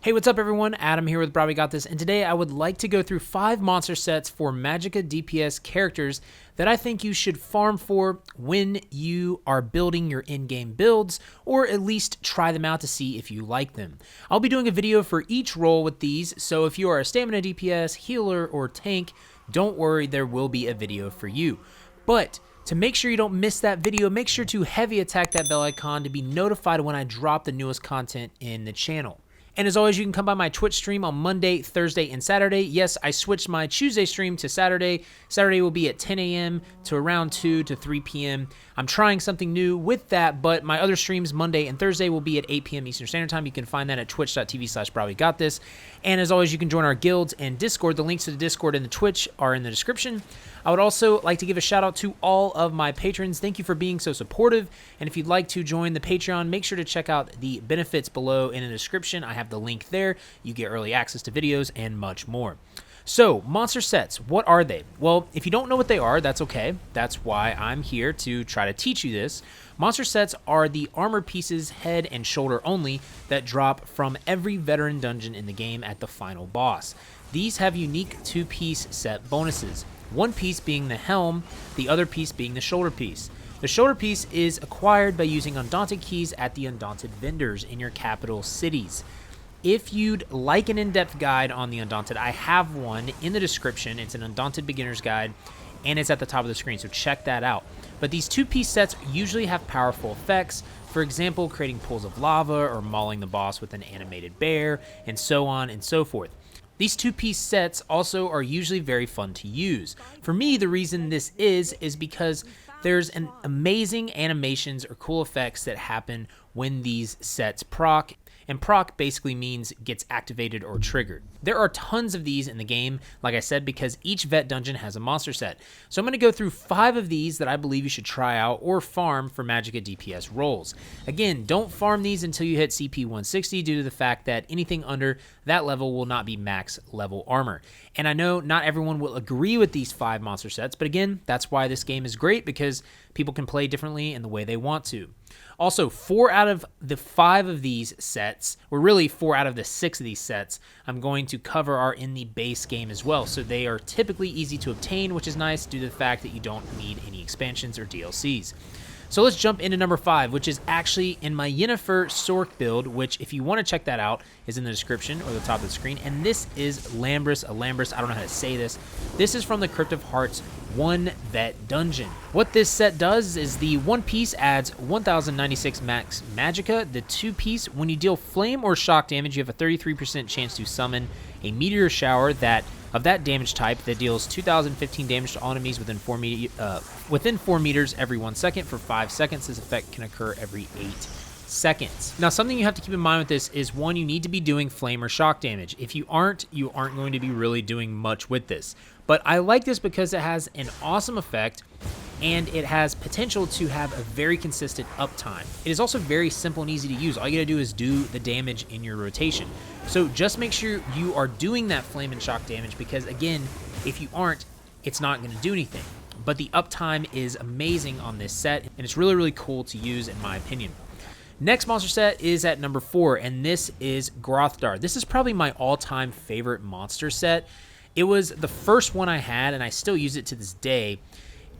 Hey, what's up everyone? Adam here with brahwegotthis, and today I would like to go through 5 monster sets for Magicka DPS characters that I think you should farm for when you are building your in-game builds, or at least try them out to see if you like them. I'll be doing a video for each role with these, so if you are a stamina DPS, healer, or tank, don't worry, there will be a video for you. But to make sure you don't miss that video, make sure to heavy attack that bell icon to be notified when I drop the newest content in the channel. And as always, you can come by my Twitch stream on Monday, Thursday, and Saturday. Yes, I switched my Tuesday stream to Saturday. Saturday will be at 10 a.m. to around 2 to 3 p.m. I'm trying something new with that, but my other streams, Monday and Thursday, will be at 8 p.m. Eastern Standard Time. You can find that at twitch.tv/brahwegotthis. And as always, you can join our guilds and Discord. The links to the Discord and the Twitch are in the description. I would also like to give a shout out to all of my patrons. Thank you for being so supportive. And if you'd like to join the Patreon, make sure to check out the benefits below in the description. I have the link there. You get early access to videos and much more. So, monster sets, what are they? Well, if you don't know what they are, that's okay. That's why I'm here to try to teach you this. Monster sets are the armor pieces, head and shoulder only, that drop from every veteran dungeon in the game at the final boss. These have unique 2-piece set bonuses. One piece being the helm, the other piece being the shoulder piece. The shoulder piece is acquired by using Undaunted keys at the Undaunted vendors in your capital cities. If you'd like an in-depth guide on the Undaunted, I have one in the description. It's an Undaunted beginner's guide, and it's at the top of the screen, so check that out. But these 2-piece sets usually have powerful effects, for example, creating pools of lava or mauling the boss with an animated bear, and so on and so forth. These 2-piece sets also are usually very fun to use. For me, the reason this is because there's an amazing animations or cool effects that happen when these sets proc, and proc basically means gets activated or triggered. There are tons of these in the game, like I said, because each vet dungeon has a monster set. So I'm going to go through 5 of these that I believe you should try out or farm for Magicka DPS roles. Again, don't farm these until you hit CP 160 due to the fact that anything under that level will not be max level armor. And I know not everyone will agree with these 5 monster sets, but again, that's why this game is great, because people can play differently in the way they want to. Also, 4 out of the 5 of these sets, or really 4 out of the 6 of these sets, I'm going to cover are in the base game as well. So they are typically easy to obtain, which is nice due to the fact that you don't need any expansions or DLCs. So let's jump into number 5, which is actually in my Yennefer Sork build, which if you want to check that out is in the description or the top of the screen. And this is ILAMBRIS, I don't know how to say this. This is from the Crypt of Hearts 1 vet dungeon. What this set does is the 1 piece adds 1096 max magicka. The 2 piece, when you deal flame or shock damage, you have a 33% chance to summon a meteor shower of that damage type that deals 2015 damage to all enemies within 4 meters every 1 second for 5 seconds. This effect can occur every 8 seconds. Now, something you have to keep in mind with this is, one, you need to be doing flame or shock damage. If you aren't going to be really doing much with this. But I like this because it has an awesome effect, and it has potential to have a very consistent uptime. It is also very simple and easy to use. All you gotta do is do the damage in your rotation. So just make sure you are doing that flame and shock damage, because again, if you aren't, it's not gonna do anything. But the uptime is amazing on this set, and it's really, really cool to use in my opinion. Next monster set is at number 4, and this is GROTHDARR. This is probably my all-time favorite monster set. It was the first one I had, and I still use it to this day.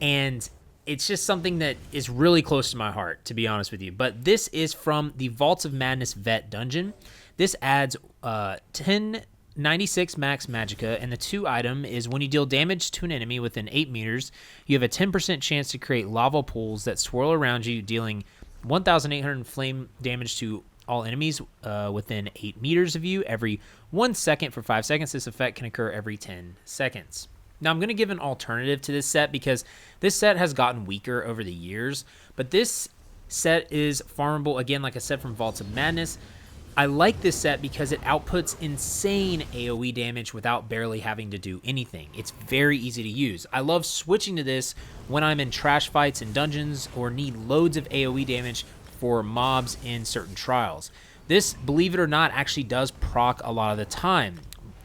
And it's just something that is really close to my heart, to be honest with you. But this is from the Vaults of Madness vet dungeon. This adds 1096 max magicka, and the 2 item is when you deal damage to an enemy within 8 meters, you have a 10% chance to create lava pools that swirl around you, dealing 1800 flame damage to all enemies within 8 meters of you every 1 second for 5 seconds. This effect can occur every 10 seconds. Now, I'm going to give an alternative to this set because this set has gotten weaker over the years, but this set is farmable, again, like I said, from Vaults of Madness. I like this set because it outputs insane AoE damage without barely having to do anything. It's very easy to use. I love switching to this when I'm in trash fights in dungeons or need loads of AoE damage for mobs in certain trials. This, believe it or not, actually does proc a lot of the time.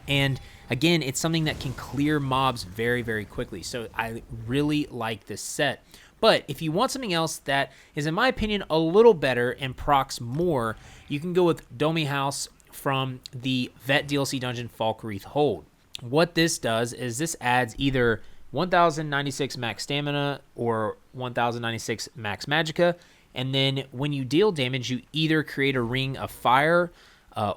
And again, it's something that can clear mobs very, very quickly. So I really like this set. But if you want something else that is, in my opinion, a little better and procs more, you can go with Domi House from the Vet DLC dungeon Falkreath Hold. What this does is this adds either 1096 max stamina or 1096 max magicka, and then when you deal damage, you either create a ring of fire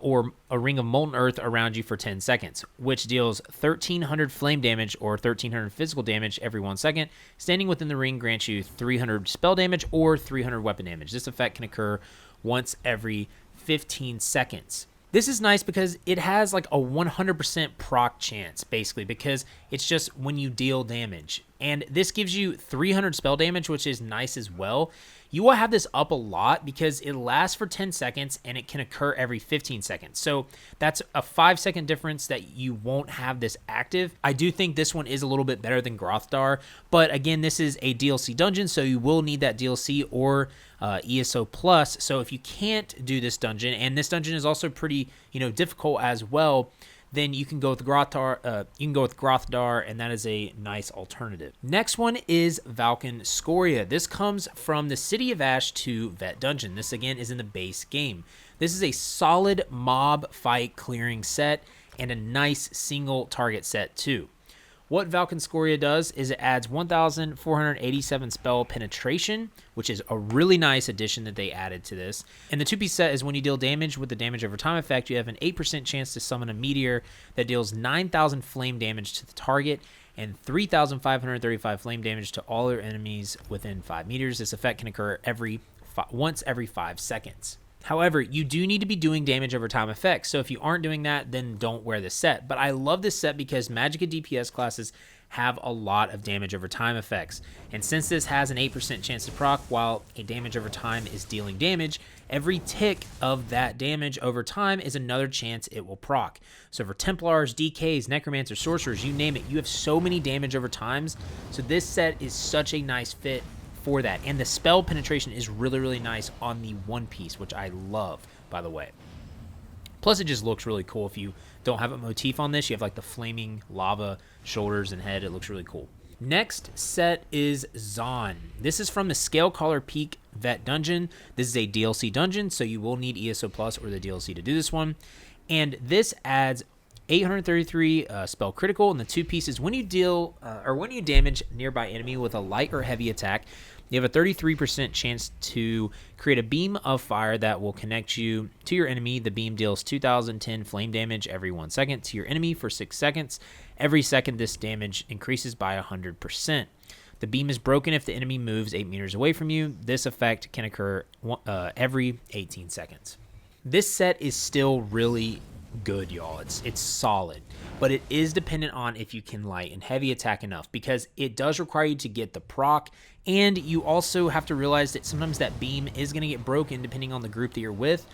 or a ring of molten earth around you for 10 seconds, which deals 1300 flame damage or 1300 physical damage every 1 second. Standing within the ring grants you 300 spell damage or 300 weapon damage. This effect can occur once every 15 seconds. This is nice because it has like a 100% proc chance, basically, because it's just when you deal damage. And this gives you 300 spell damage, which is nice as well. You will have this up a lot because it lasts for 10 seconds and it can occur every 15 seconds. So that's a 5-second difference that you won't have this active. I do think this one is a little bit better than GROTHDARR, but again, this is a DLC dungeon, so you will need that DLC or ESO plus. So if you can't do this dungeon, and this dungeon is also pretty, difficult as well, then you can go with GROTHDARR, and that is a nice alternative. Next one is VALKYN SKORIA. This comes from the City of Ash 2 Vet Dungeon. This again is in the base game. This is a solid mob fight clearing set and a nice single target set too. What VALKYN SKORIA does is it adds 1,487 spell penetration, which is a really nice addition that they added to this. And the 2-piece set is when you deal damage with the damage over time effect, you have an 8% chance to summon a meteor that deals 9,000 flame damage to the target and 3,535 flame damage to all your enemies within 5 meters. This effect can occur once every 5 seconds. However, you do need to be doing damage over time effects, so if you aren't doing that, then don't wear this set. But I love this set because Magicka DPS classes have a lot of damage over time effects. And since this has an 8% chance to proc while a damage over time is dealing damage, every tick of that damage over time is another chance it will proc. So for Templars, DKs, Necromancers, Sorcerers, you name it, you have so many damage over times. So this set is such a nice fit for that. And the spell penetration is really, really nice on the 1-piece, which I love, by the way. Plus, it just looks really cool. If you don't have a motif on this, you have like the flaming lava shoulders and head. It looks really cool. Next set is ZAAN. This is from the Scalecaller Peak Vet Dungeon. This is a DLC dungeon, so you will need ESO Plus or the DLC to do this one. And this adds 833 spell critical, and the 2 pieces when you deal or when you damage nearby enemy with a light or heavy attack, you have a 33% chance to create a beam of fire that will connect you to your enemy. The beam deals 2,010 flame damage every 1 second to your enemy for 6 seconds. Every second, this damage increases by 100%. The beam is broken if the enemy moves 8 meters away from you. This effect can occur every 18 seconds. This set is still really good, y'all. It's solid, but it is dependent on if you can light and heavy attack enough, because it does require you to get the proc, and you also have to realize that sometimes that beam is going to get broken depending on the group that you're with,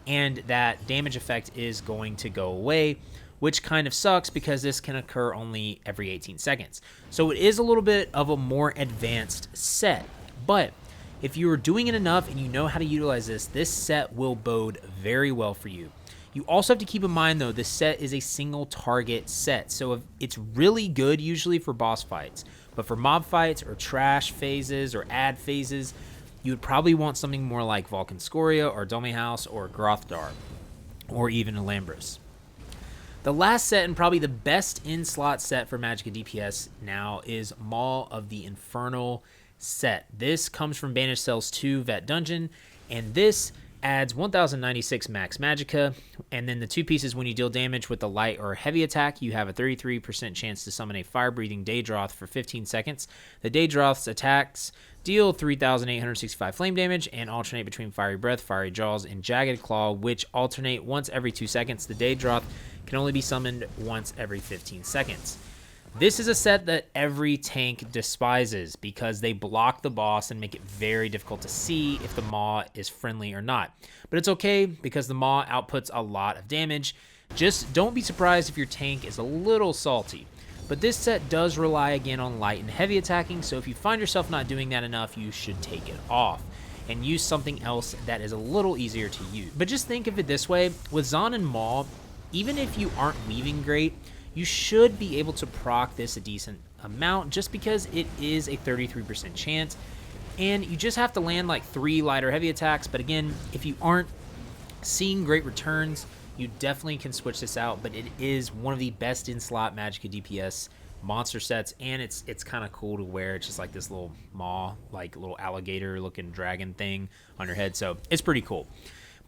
and that damage effect is going to go away, which kind of sucks because this can occur only every 18 seconds. So it is a little bit of a more advanced set, but if you are doing it enough and you know how to utilize this set will bode very well for you. You also have to keep in mind, though, this set is a single target set, so it's really good usually for boss fights. But for mob fights or trash phases or ad phases, you would probably want something more like VALKYN SKORIA or Dome House or GROTHDARR or even ILAMBRIS. The last set, and probably the best in-slot set for Magicka DPS now, is Maw of the Infernal set. This comes from Banished Cells 2 Vet Dungeon, and this adds 1096 max magicka, and then the 2 pieces when you deal damage with a light or heavy attack, you have a 33% chance to summon a fire-breathing Daedroth for 15 seconds. The Daedroth's attacks deal 3,865 flame damage and alternate between Fiery Breath, Fiery Jaws, and Jagged Claw, which alternate once every 2 seconds. The Daedroth can only be summoned once every 15 seconds. This is a set that every tank despises because they block the boss and make it very difficult to see if the Maw is friendly or not. But it's okay because the Maw outputs a lot of damage. Just don't be surprised if your tank is a little salty. But this set does rely again on light and heavy attacking, so if you find yourself not doing that enough, you should take it off and use something else that is a little easier to use. But just think of it this way, with ZAAN and Maw, even if you aren't weaving great, you should be able to proc this a decent amount just because it is a 33% chance, and you just have to land like 3 light or heavy attacks. But again, if you aren't seeing great returns, you definitely can switch this out, but it is one of the best in slot Magicka DPS monster sets, and it's kind of cool to wear. It's just like this little maw, like little alligator looking dragon thing on your head, so it's pretty cool.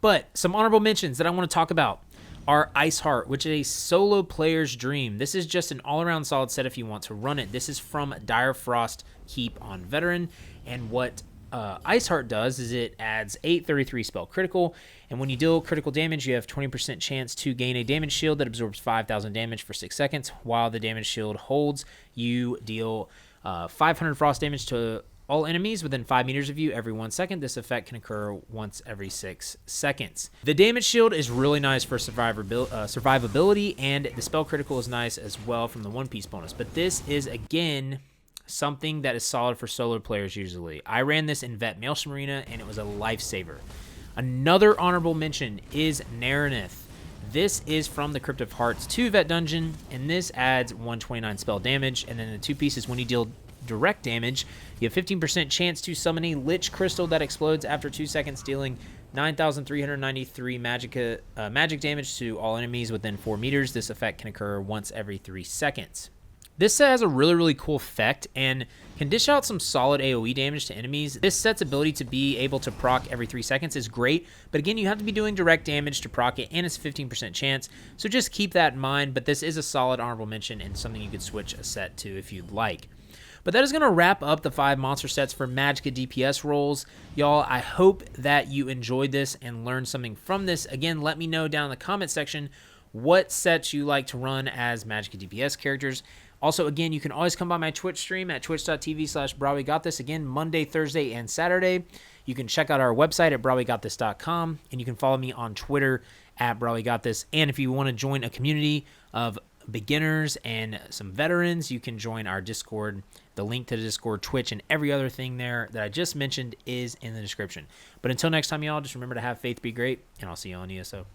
But some honorable mentions that I want to talk about are ICEHEART, which is a solo player's dream. This is just an all-around solid set if you want to run it. This is from Dire Frost Keep on Veteran, and what ICEHEART does is it adds 833 spell critical, and when you deal critical damage, you have 20% chance to gain a damage shield that absorbs 5,000 damage for 6 seconds. While the damage shield holds, you deal 500 frost damage to all enemies within 5 meters of you every 1 second. This effect can occur once every 6 seconds. The damage shield is really nice for survivability, and the spell critical is nice as well from the one piece bonus. But this is, again, something that is solid for solo players usually. I ran this in Vet Maelstrom Arena, and it was a lifesaver. Another honorable mention is Naraneth. This is from the Crypt of Hearts 2 Vet Dungeon, and this adds 129 spell damage, and then the 2 pieces, when you deal direct damage, you have 15% chance to summon a Lich Crystal that explodes after 2 seconds, dealing 9,393 magic damage to all enemies within 4 meters. This effect can occur once every 3 seconds. This set has a really cool effect and can dish out some solid AoE damage to enemies. This set's ability to be able to proc every 3 seconds is great, but again, you have to be doing direct damage to proc it, and it's a 15% chance, so just keep that in mind. But this is a solid honorable mention and something you could switch a set to if you'd like. But that is going to wrap up the 5 monster sets for Magicka DPS roles. Y'all, I hope that you enjoyed this and learned something from this. Again, let me know down in the comment section what sets you like to run as Magicka DPS characters. Also, again, you can always come by my Twitch stream at twitch.tv/brahwegotthis. Again, Monday, Thursday, and Saturday. You can check out our website at brahwegotthis.com, and you can follow me on Twitter at brahwegotthis. And if you want to join a community of beginners and some veterans, you can join our Discord. The link to the Discord, Twitch, and every other thing there that I just mentioned is in the description. But until next time, y'all, just remember to have faith, be great, and I'll see you on ESO.